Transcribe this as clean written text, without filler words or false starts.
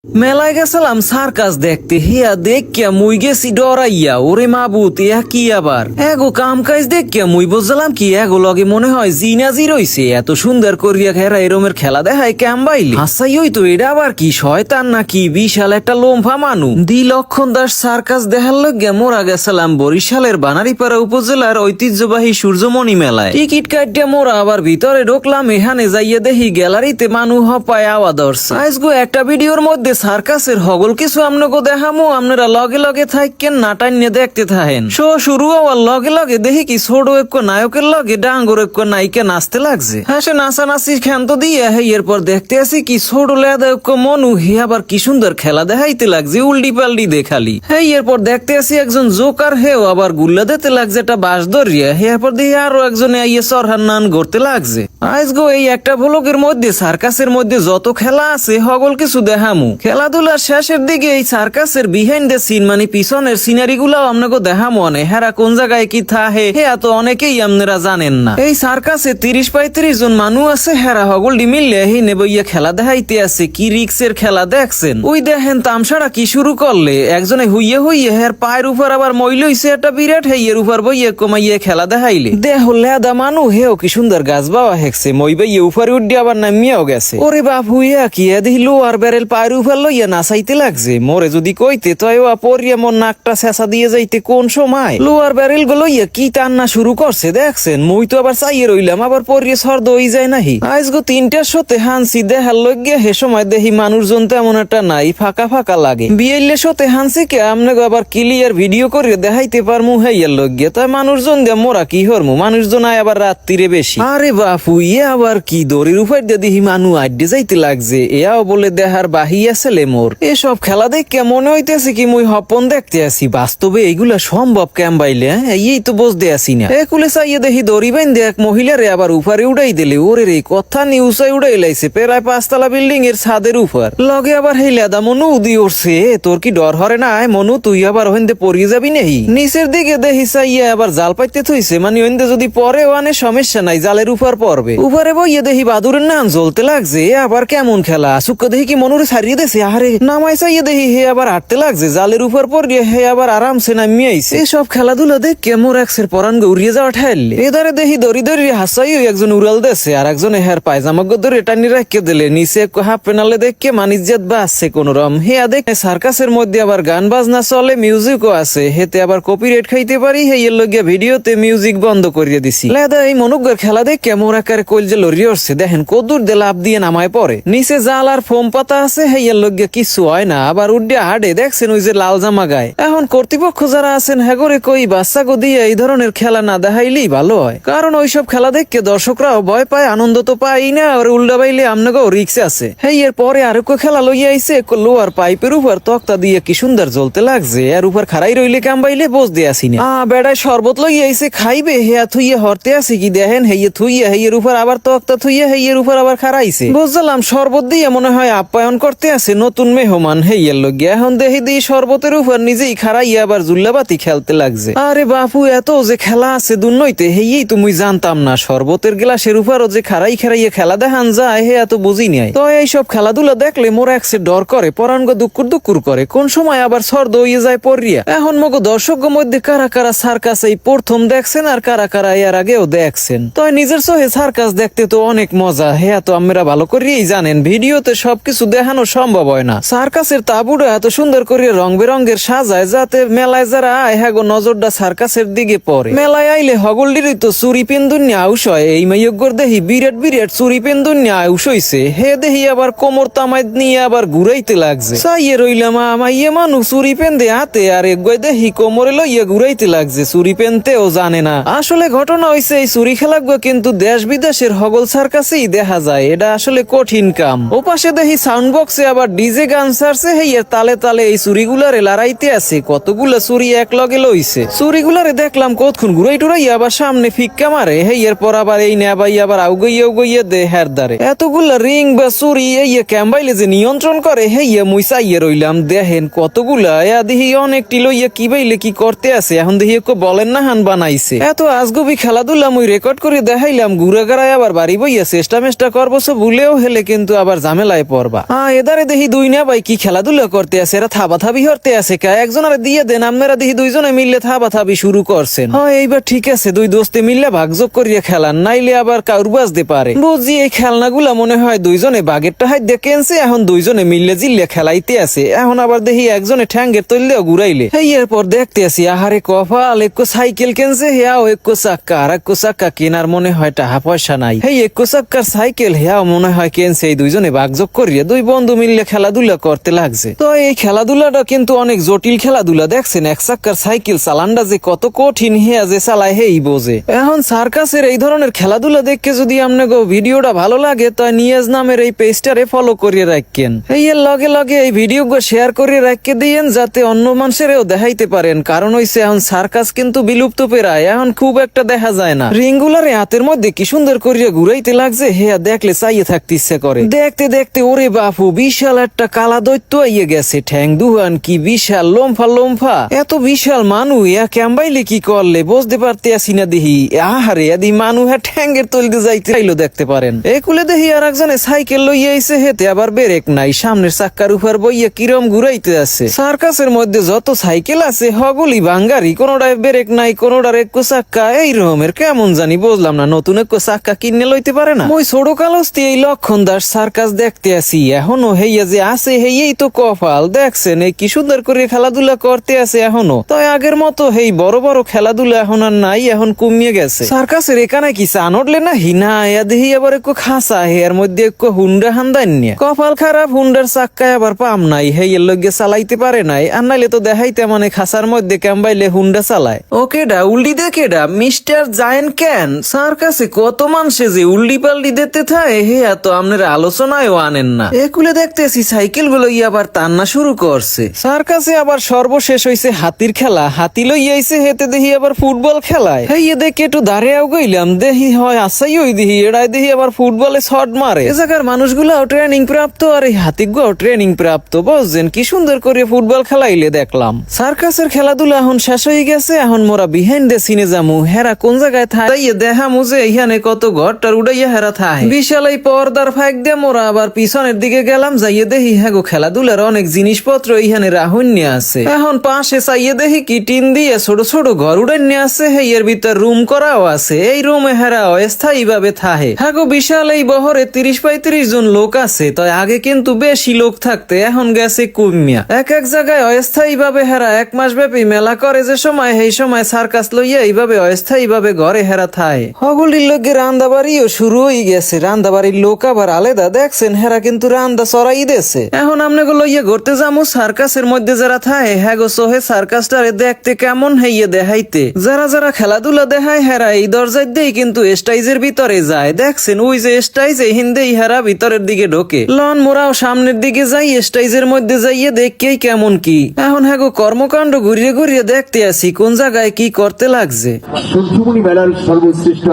মেলায় গেছিলাম সার্কাস দেখতে, হিয়া দেখিয়া মুই গেছি ডরাইয়া। ওরে মাবুত, ইয়া কি আবার এগো কাম কাজ দেখিয়া মুই বুঝলাম কি এগো লগে মনে হয় জিনাজি রইছে। এত সুন্দর করিয়া ঘেরা এরমের খেলা দেখায় ক্যাম্বাইলে হাসাই হইতো। এটা আবার কি শয়তান নাকি বিশাল একটা লোমফা মানু। লক্ষণ দাস সার্কাস দেখার লগে মোরা গেছিলাম বরিশালের বানারীপাড়া উপজেলার ঐতিহ্যবাহী সূর্যমণি মেলায়। টিকিট কাটিয়া মোরা আবার ভিতরে ঢুকলাম। এখানে যাইয়া দেখি গ্যালারিতে মানু হপায় আওয়া ধরছে। আজগো একটা ভিডিওর মধ্যে সার্কাসের হগল কিছু আমনগো দেখামো, আপনারা লগে লগে থাকেন নাটান নিয়ে দেখতে থাকেন। শো শুরু হওয়ার লগে লগে দেখি কি ছোট এক নায়কের লগে ডাঙ্গর এক নায়িকা নাচতে লাগছে। হ্যাঁ, সে নাচানাচি ক্ষান্ত দিয়ে এরপর দেখতে আসি কি ছোট লেদা এক মনু হি আবার কি সুন্দর খেলা দেখাইতে লাগছে উল্টি পাল্টি দেখালি। হ্যাঁ, এরপর দেখতে আসি একজন জোকার হেও আবার গুল্লা দিতে লাগছে একটা বাঁশ ধরিয়া। এরপর দেখি আরো একজনে আইয়ে সরহার নান করতে লাগছে। আজগো এই একটা ভ্লগের মধ্যে সার্কাসের মধ্যে যত খেলা আছে হগল কিছু দেখামু। খেলাধুলার শেষের দিকে এই সার্কাসের বিহাইন্ড দ্য সিন মানে পিছনের সিনারি গুলাও আপনাকে দেখা মনে হেরা কোন জায়গায় কি থাহে হেয়া তো অনেকেই আপনারা জানেন না। এই সার্কাসে 30-35 জন মানুষ আছে। হেরা হগলডি মিললে হি নেবইয়া খেলা দেখাইতে আছে। কি রিক্সের খেলা দেখছেন? ওই দেখেন তামসারা কি শুরু করলে একজনে হইয়ে হইয়ে হের পায়ের উপর আবার মইল হইছে একটা বিরাট হেয়ের উপর বইয়ে কমাইয়ে খেলা দেখাইলে দেহ লেদা মানু হেও কি সুন্দর গাছ বাওয়া হেকছে মই বইয়ে উপরে উঠে আবার নামিয়াও গেছে। ওরে বাপ হইয়া কি দিল আর বেরেল পায়ের উপর লইয়া নাচাইতে লাগছে। মোরে যদি কইতে তয় পরিয়া মোর নাকটা শেষা দিয়ে যাইতে কোন সময় লোয়ার ব্যারেল গুলো কি টান্না শুরু করছে দেখছেন। মই তো আবার চাইয়ে রইলাম আবার পরিয়ে সর্দ হয়ে যায় নাহি। আজগো 3টার শোতে হানসি দেখার লগে হে সময় দেখি মানুষজন তেমন একটা নাই, ফাঁকা ফাঁকা লাগে। বিয়েলে শোতে হানসি কে আমনে আবার ক্লিয়ার ভিডিও করে দেখাইতে পারমু হেয়ার লগে। তাই মানুষজন দিয়ে মোরা কি হরমু, মানুষজন আয় আবার রাত্রিরে বেশি। আরে বাপু ইয়ে আবার কি দড়ির উপর দিয়ে দেখি মানুষ আড্ডে যাইতে লাগছে। এও বলে দেহার বাহি আছে মোর। এসব খেলা দেখে মনে হইতেছে কি মুই হপন দেখতে আসি। বাস্তবে এইগুলা সম্ভব ক্যাম্বাইলে এই তো বুঝতে আসি না। একুলে চাইয়ে দেখি দড়ি বাইন্দে এক মহিলারে আবার উপরে উড়াই দিলে। ওরে রে কথা নিউসাই উড়াই লাইছে প্রায় 5তলা বিল্ডিং এর ছাদের উপর। লগে আবার হেই লেদা মনু উদি উঠছে। তোর কি ডর হরে না মনু? তুই আবার ওখানে পড়িয়ে যাবি নাহি? নিচের দিকে দেখি চাইয়ে আবার জাল পাইতে থইছে, মানে ওখানে যদি পরে ওয়ানে সমস্যা নাই, জালের উপর পড়বে। উপরে বইয়ে দেখি বাদুরের নান জ্বলতে লাগছে। আবার কেমন খেলা সুক্কা দেখি কি মনুরে ছাড়িয়ে দেছে। আরে নামাই চাইয়ে দেখি হে আবার হাঁটতে লাগছে জালের উপর পড়িয়ে হে আবার আরামসে নামিয়ে আইছে। এসব খেলাধুলা দেখে মোর একসের পরান উড়িয়ে যাওয়া ঠাইলে এদারে দেখি দড়ি দড়ি হাসাই একজন উড়াল দেছে আর একজন হের পায়জামা ধরে টানি রাখিয়ে দিলে। নিচে হাফ পেনালে দেখে মানিজ্জাত বা আসছে কোন রম। হে দেখে সার্কাসের মধ্যে আবার গান বাজনা চলে, মিউজিকও আছে। হেতে আবার কপিরাইট খাইতে পারি। হে এর লগে ভিডিওতে মিউজিক বন্ধ করিয়ে দিছি। লেদা এই মনুগ্গর খেলা দেখে মোর আকারে কলজে লড়িয়ে উঠছে। দেখেন কদূর দে লাভ দিয়ে নামায় পড়ে। নিচে জাল আর ফোম পাতা আছে। হে এর লগে কিছু হয় না। আবার উড্ডে হাডে দেখছেন ওই যে লাল জামা গায়ে। এখন কর্তৃপক্ষ যারা আছেন হ্যাগরে কই বাচ্চা গো দিয়ে এই ধরনের খেলা না দেখাইলেই ভালো হয়। কারণ ওইসব খেলা দেখে দর্শকরাও ভয় পায়, আনন্দ তো পাই না। আর উল্টা বাইলে আমনাগো রিক্স আছে। হ্যাঁ, এর পরে আরো খেলা লইয়া আইছে লোয়ার পাইপের উপর তক্তা দিয়ে কি সুন্দর জ্বলতে লাগছে। এর উপর খাড়াই রইলে কামবাইলে বোঝ দিয়ে আসি না। বেড়ায় শরবত লইয়া আইছে খাইবে। হেয়া থুইয়ে হরতে আসি কি দেখেন হেয়ে থুইয়া হেয়ের উপর আবার তক্তা থুইয়া হেয়ের উপর আবার খাড়াইছে। বুঝলাম শরবত দিয়ে মনে হয় আপ্যায়ন করতে আছে নতুন মেহমান হেইয়ার লগে। এখন দেখি দিই শরবতের উপর নিজেই খাড়াইয়া আবার জুল্লাবাতি খেলতে লাগছে। আরে বাপু এত যে খেলা আছে দুনইতে হেই তুমি জানতাম না। শরবতের গ্লাসের উপরও যে খাড়াই খাড়াইয়া খেলা দেখান যায় হে এত বুঝি নাই। তো এইসব খেলাধুলা দেখলে মোর একসে ডর করে, পরানগো দুকুর দুকুর করে। কোন সময় আবার সর্দ হইয়ে যায় পড়িয়া। এখন মগো দর্শক মধ্যে কারা কারা সার্কাস এই প্রথম দেখছেন আর কারা কারা এর আগেও দেখছেন। তো নিজের চোখে সার্কাস দেখতে তো অনেক মজা। হ্যাঁ, তো আমরা ভালো করিয়েই জানেন ভিডিওতে সবকিছু দেখানো সম্ভব হয় না। সার্কাসের তাবুরা এত সুন্দর করে রং বেরঙের সাজায় যাতে মেলায় যারা আয় হ্যাগো নজরটা সার্কাসের দিকে পড়ে। মেলায় আইলে হগলডিরই তো চুরি পেন্দুন্যা আউস হয়। এই মাইয়গর দেখি বিরাট বিরাট চুরি পেন্দুন্যা আউস হইছে। হে দেখি আবার কোমর তামাই নিয়ে আবার ঘুরাইতে লাগছে। চাইয়ে রইলাম আমাইয়ে মানুষ চুরি পেন্দে হাতে আর এগোয় দেখি কোমরে লইয়া ঘুরাইতে লাগছে। চুরি পেনতেও জানে না। আসলে ঘটনা হইছে এই চুরি খেলাগুলো কিন্তু দেশ বিদেশের হগল সার্কাসেই দেখা যায়। এটা আসলে কঠিন কাম। ওপাশে দেখি সাউন্ড বক্সে আবার ডিজে গান ছাড়ছে। হেইয়ের তালে তালে এই চুরিগুলারে লড়াইতে আছে। কতগুলা চুরি এক লগে লইছে। চুরিগুলারে দেখলাম কতক্ষণ ঘুরাই টুরাই আবার সামনে ফিক্কা মারে। হেইয়ের পর আবার এই নেবাই আবার আউগইয়া দে হের দারে। এতগুলা রিং বা চুরি এই ক্যাম্বাইলে যে নিয়ন্ত্রণ করে হেইয়া মুই চাইয়ে রইলাম। দেখেন কতগুলা দেখি অনেকটি লইয়া কি বাইলে কি করতে আছে। এখন দেখি বলেন না হান বানাইছে। এত আজগবি খেলাধুলা মুই রেকর্ড করে দেখাইলাম। ঘুরে গাড়ায় আবার বাড়ি বইয়া চেষ্টা মেষ্টা করবো ভুলেও হেলে কিন্তু আবার ঝামেলায় পড়বা। এদারে দেখি দুই না ভাই কি খেলাধুলা করতে আছে, এরা থাবাথাবি হরতে আছে কা, একজন আর দিয়ে দেন, আপনারা দেখি দুইজনে মিললে থাবাথাবি শুরু করছেন। হ্যাঁ এইবার ঠিক আছে, দুই দোস্তে মিললে ভাগযোগ করিয়া খেলান, নাইলে আবার কাউর বাজতে পারে। বুঝি এই খেলনাগুলা মনে হয় দুইজনে বাগেরটা হাত দেখেনছে, এখন দুইজনে মিললে জিল্লে খেলাইতে আছে। এখন আবার দেখি একজনে ঠ্যাঙ্গের তৈলেও ঘুরাইলে। এই এরপর দেখতে আসি আহারে কপাল, একো সাইকেল কেনছে হেয়াও একো চাক্কা, আর একো চাক্কা কেনার মনে হয় টাকা পয়সা নাই। এই একো চাক্কার সাইকেল হেয়াও মনে হয় কেনছে, এই দুইজনে ভাগযোগ করিয়া দুই বন্ধু মিললে খেলাধুলা করতে লাগছে। তো এই খেলাধুলাটা কিন্তু অনেক জটিল খেলাধুলা, দেখছেন এক চাক্কার সাইকেল চালানটা যে কত কঠিন, হেয়া যে চালায় হেই বোঝে। এখন সার্কাসের এই ধরনের খেলাধুলা দেখে যদি আপনাকে ভিডিওটা ভালো লাগে, তাই নিয়াজ নামের এই পেজটারে ফলো করিয়ে রাখেন। এই এর লগে লগে এই ভিডিও শেয়ার করিয়ে রাখতে দিয়েন, যাতে অন্য মানুষেরও দেখাইতে পারেন। কারণ হইছে এখন সার্কাস কিন্তু বিলুপ্ত পেরায়, এখন খুব একটা দেখা যায় না। রিংগুলারে হাতের মধ্যে কি সুন্দর করিয়া ঘুরাইতে লাগছে, হেয়া দেখলে চাইয়ে থাকতে ইচ্ছে করে। দেখতে দেখতে ওরে বাপু, বিশাল একটা কালা দৈত্য আইয়ে গেছে, ঠ্যাং দুহান কি বিশাল, লোমফা লোমফা, এত বিশাল মানু ইয়া ক্যাম্বাইলে কি করলে বুঝতে পারতে আসি না। দেখি আহারে এদি মানু হ্যাঁ ঠ্যাঙ্গের তলতে যাইতে চাইলো, দেখতে পারেন। একুলে দেখি আর একজনে সাইকেল লইয়া আইছে, হেতে আবার ব্রেক নাই, সামনের চাক্কার উপর বইয়া কিরম ঘুরাইতে আছে। সার্কাসের মধ্যে যত সাইকেল আছে হগুলি বাঙ্গারি, কোনোটায় ব্রেক নাই, কোনোটার একো চাক্কা, এই রকমের কেমন জানি বুঝলাম না। নতুন একো চাক্কা কিনে লইতে পারে না। ওই ছোট কালস্তি এই লক্ষণ দাস সার্কাস দেখতে আসি, এখনো হেইয়া যে আছে হেই তো কপাল, দেখছেন এই কি সুন্দর করে খেলাধুলা করতে আছে এখনো। তো আগের মতো হেই বড় বড় খেলাধুলা এখন আর নাই, এখন কমিয়ে গেছে। সার্কাসের এখানে কি চান উঠলে না হিনা এয়া দেখি আবার একটু খাসা, হেয়ার মধ্যে একটু হুন্ডা হান্দান নিয়ে, কপাল খারাপ, হুন্ডার চাক্কায় আবার পাম নাই, হেয়ের লগে চালাইতে পারে নাই। আর নাইলে তো দেখাইতে মানে খাসার মধ্যে ক্যাম্বাইলে হুন্ডা চালায়। ওকে ডা উল্টি দেখে ডা মিস্টার জায়েন ক্যান, সার্কাসে কত মানুষে যে উল্টি পাল্টি দিতে থাকে, হেয়া তো আপনার আলোচনায়ও আনেন না। একুলে দেখতেছি সাইকেল গুলো আবার টান্না শুরু করছে। সার্কাসে আবার সর্বশেষ হইছে হাতির খেলা, হাতি লইয়াইছে, হেতে দেখি আবার ফুটবল খেলায়। হেই দেখে একটু দাঁড়িয়েও গইলাম, দেখি হয় আসাই ওই দেখি এড়াই দেখি আবার ফুটবলে শট মারে। এ জায়গার মানুষগুলাও ট্রেনিং প্রাপ্ত, আর এই হাতিগুলো ট্রেনিং প্রাপ্ত, বুঝছেন কি সুন্দর করে ফুটবল খেলাইলে দেখলাম। সার্কাসের খেলাধুলা এখন শেষ হয়ে গেছে, এখন মোরা বিহাইন্ড দ্য সিনে যামু, হেরা কোন জায়গায় থাইয়ে দেখামু যে এখানে কত ঘরটার উড়াইয়া হেরা থাহে। বিশাল এই পর্দার ফাঁক দিয়ে মোরা আবার পিছনের দিকে গেলাম, যাইয়ে দেখি হ্যাগো খেলাধুলার অনেক জিনিসপত্র এইখানে রাহুন্য আছে। এখন পাশে চাইয়ে দেখি কি টিন দিয়ে ছোট ছোট ঘর উড়াইন্য আছে, এর ভিতর রুম করাও আছে। এই রুমে হেরা অস্থায়ী ভাবে থাহে। হ্যাগো বিশাল এই বহরে 30-35 জন লোক আছে, তাই আগে কিন্তু বেশি লোক থাকতে, এখন গেছে কমিয়া। এক এক জায়গায় অস্থায়ী ভাবে হেরা 1 মাস ব্যাপী মেলা করে, যে সময় এই সময় সার্কাস লইয়া এইভাবে অস্থায়ী ভাবে ঘরে হেরা থায়। হগুলির লোকে রান্দাবাড়িও শুরু হয়ে গেছে, রান্দাবাড়ির লোক আবার আলাদা, দেখছেন হেরা কিন্তু রান্দা চড়াই দেছে। এখন আমনেগো লইয়া ঘুরতে যামু সার্কাসের মধ্যে যারা থাহে, হ্যাগো সোহে সার্কাসটারে দেখতে কেমন হইয়ে দেখাইতে। যারা যারা খেলাধুলা দেখায় হেরা এই দরজায় দেই কিন্তু স্টাইজের ভিতরে যায়, দেখছেন ওই যে স্টাইজ হিন্দেই হেরা ভিতরের দিকে ঢোকে। লন মোরাও সামনের দিকে যাই, স্টাইজের মধ্যে যাইয়ে দেখকেই কেমন কি। এখন হ্যাগো কর্মকাণ্ড ঘুরিয়ে ঘুরিয়ে দেখতে আসি কোন জায়গায় কি করতে লাগছে। সূর্যমণি মেলার সর্বশ্রেষ্ঠ